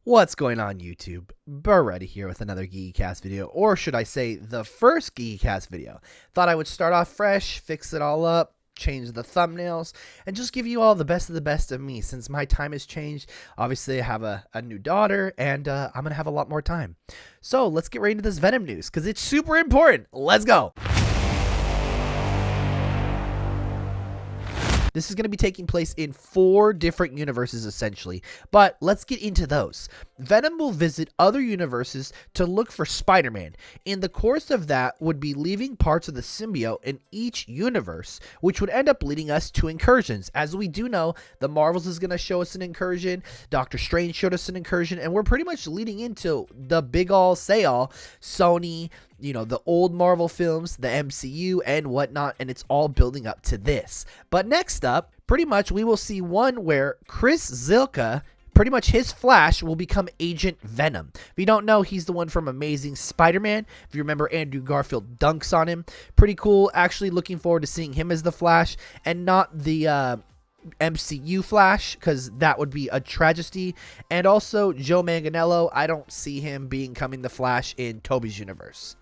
What's going on, YouTube? Berretti here with another GeekyCast video, or should I say the first GeekyCast video. Thought I would start off fresh, fix it all up, change the thumbnails, and just give you all the best of me since my time has changed. Obviously, I have a new daughter, and I'm going to have a lot more time. So let's get right into this Venom news, because it's super important. Let's go! This is going to be taking place in 4 different universes, essentially. But let's get into those. Venom will visit other universes to look for Spider-Man. In the course of that would be leaving parts of the symbiote in each universe, which would end up leading us to incursions. As we do know, the Marvels is going to show us an incursion. Doctor Strange showed us an incursion. And we're pretty much leading into the big all say all, Sony, the old Marvel films, the MCU and whatnot, and it's all building up to this. But next up, pretty much we will see one where Chris Zilka, pretty much his Flash, will become Agent Venom. If you don't know, he's the one from Amazing Spider-Man. If you remember, Andrew Garfield dunks on him. Pretty cool. Actually looking forward to seeing him as the Flash and not the MCU Flash, because that would be a tragedy. And also Joe Manganiello, I don't see him becoming the Flash in Tobey's universe.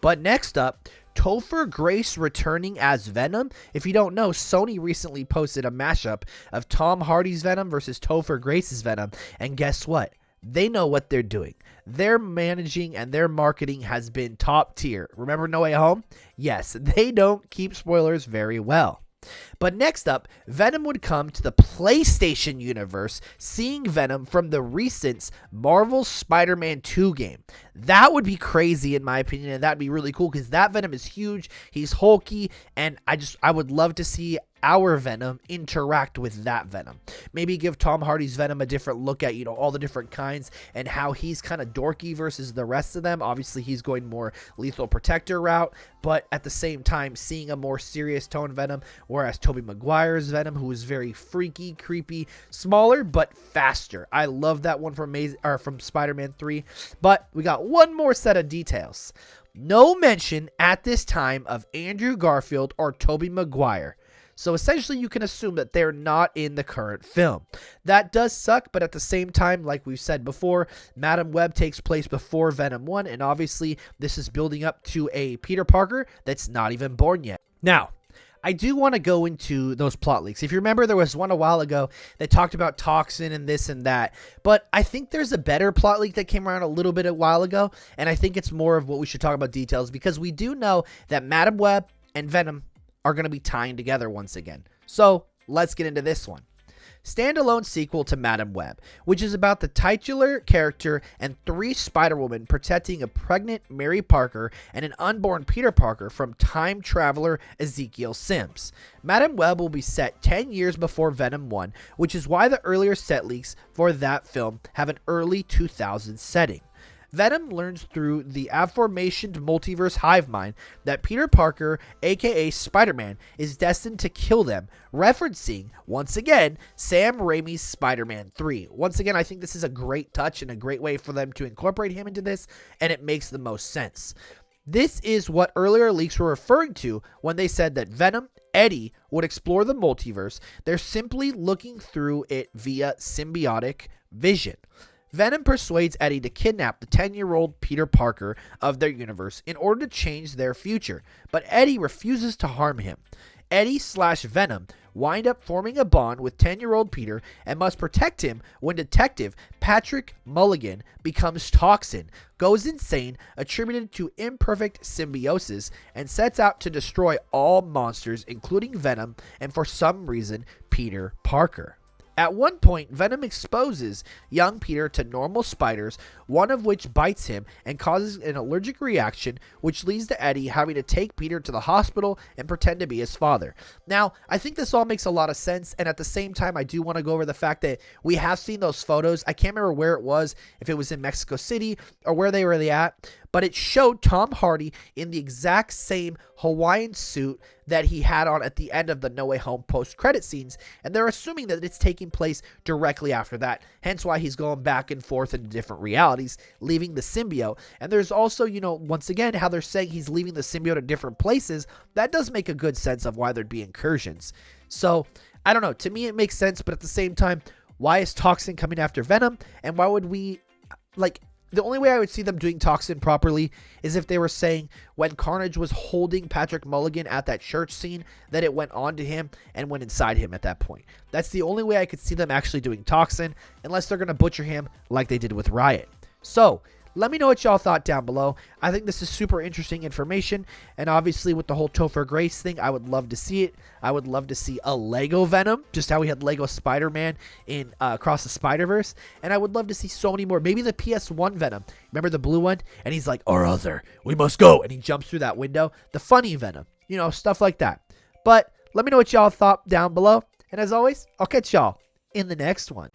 But next up, Topher Grace returning as Venom. If you don't know, Sony recently posted a mashup of Tom Hardy's Venom versus Topher Grace's Venom. And guess what? They know what they're doing. Their managing and their marketing has been top tier. Remember No Way Home? Yes, they don't keep spoilers very well. But next up, Venom would come to the PlayStation universe, seeing Venom from the recent Marvel Spider-Man 2 game. That would be crazy in my opinion, and that'd be really cool because that Venom is huge, he's hulky, and I would love to see our Venom interact with that Venom. Maybe give Tom Hardy's Venom a different look at, all the different kinds and how he's kind of dorky versus the rest of them. Obviously, he's going more lethal protector route, but at the same time, seeing a more serious tone Venom, whereas Tobey Maguire's Venom, who is very freaky, creepy, smaller, but faster. I love that one from Spider-Man 3, but we got one more set of details. No mention at this time of Andrew Garfield or Tobey Maguire. So essentially you can assume that they're not in the current film. That does suck, but at the same time, like we've said before, Madam Web takes place before Venom 1, and obviously this is building up to a Peter Parker that's not even born yet. Now, I do want to go into those plot leaks. If you remember, there was one a while ago that talked about Toxin and this and that, but I think there's a better plot leak that came around a little bit a while ago, and I think it's more of what we should talk about details, because we do know that Madam Web and Venom are going to be tying together once again. So let's get into this one. Standalone sequel to Madam Web, which is about the titular character and 3 Spider-Women protecting a pregnant Mary Parker and an unborn Peter Parker from time traveler Ezekiel Sims. Madam Web will be set 10 years before Venom 1, which is why the earlier set leaks for that film have an early 2000s setting. Venom learns through the aforementioned multiverse hive mind that Peter Parker, aka Spider-Man, is destined to kill them, referencing, once again, Sam Raimi's Spider-Man 3. Once again, I think this is a great touch and a great way for them to incorporate him into this, and it makes the most sense. This is what earlier leaks were referring to when they said that Venom, Eddie, would explore the multiverse. They're simply looking through it via symbiotic vision. Venom persuades Eddie to kidnap the 10-year-old Peter Parker of their universe in order to change their future, but Eddie refuses to harm him. Eddie/Venom wind up forming a bond with 10-year-old Peter and must protect him when Detective Patrick Mulligan becomes Toxin, goes insane, attributed to imperfect symbiosis, and sets out to destroy all monsters, including Venom and, for some reason, Peter Parker. At one point, Venom exposes young Peter to normal spiders, one of which bites him and causes an allergic reaction, which leads to Eddie having to take Peter to the hospital and pretend to be his father. Now, I think this all makes a lot of sense, and at the same time, I do want to go over the fact that we have seen those photos. I can't remember where it was, if it was in Mexico City or where they were at, but it showed Tom Hardy in the exact same Hawaiian suit that he had on at the end of the No Way Home post-credit scenes, and they're assuming that it's taking place directly after that, hence why he's going back and forth into different realities, leaving the symbiote. And there's also, once again, how they're saying he's leaving the symbiote at different places. That does make a good sense of why there'd be incursions. So, I don't know, to me it makes sense, but at the same time, Why is Toxin coming after Venom? And why would we, like, the only way I would see them doing Toxin properly is if they were saying when Carnage was holding Patrick Mulligan at that church scene, that it went on to him and went inside him at that point. That's the only way I could see them actually doing Toxin, unless they're going to butcher him like they did with Riot. So, let me know what y'all thought down below. I think this is super interesting information, and obviously with the whole Topher Grace thing, I would love to see it. I would love to see a Lego Venom, just how we had Lego Spider-Man in Across the Spider-Verse, and I would love to see so many more. Maybe the PS1 Venom. Remember the blue one? And he's like, Arthur, we must go, and he jumps through that window. The funny Venom, you know, stuff like that. But let me know what y'all thought down below, and as always, I'll catch y'all in the next one.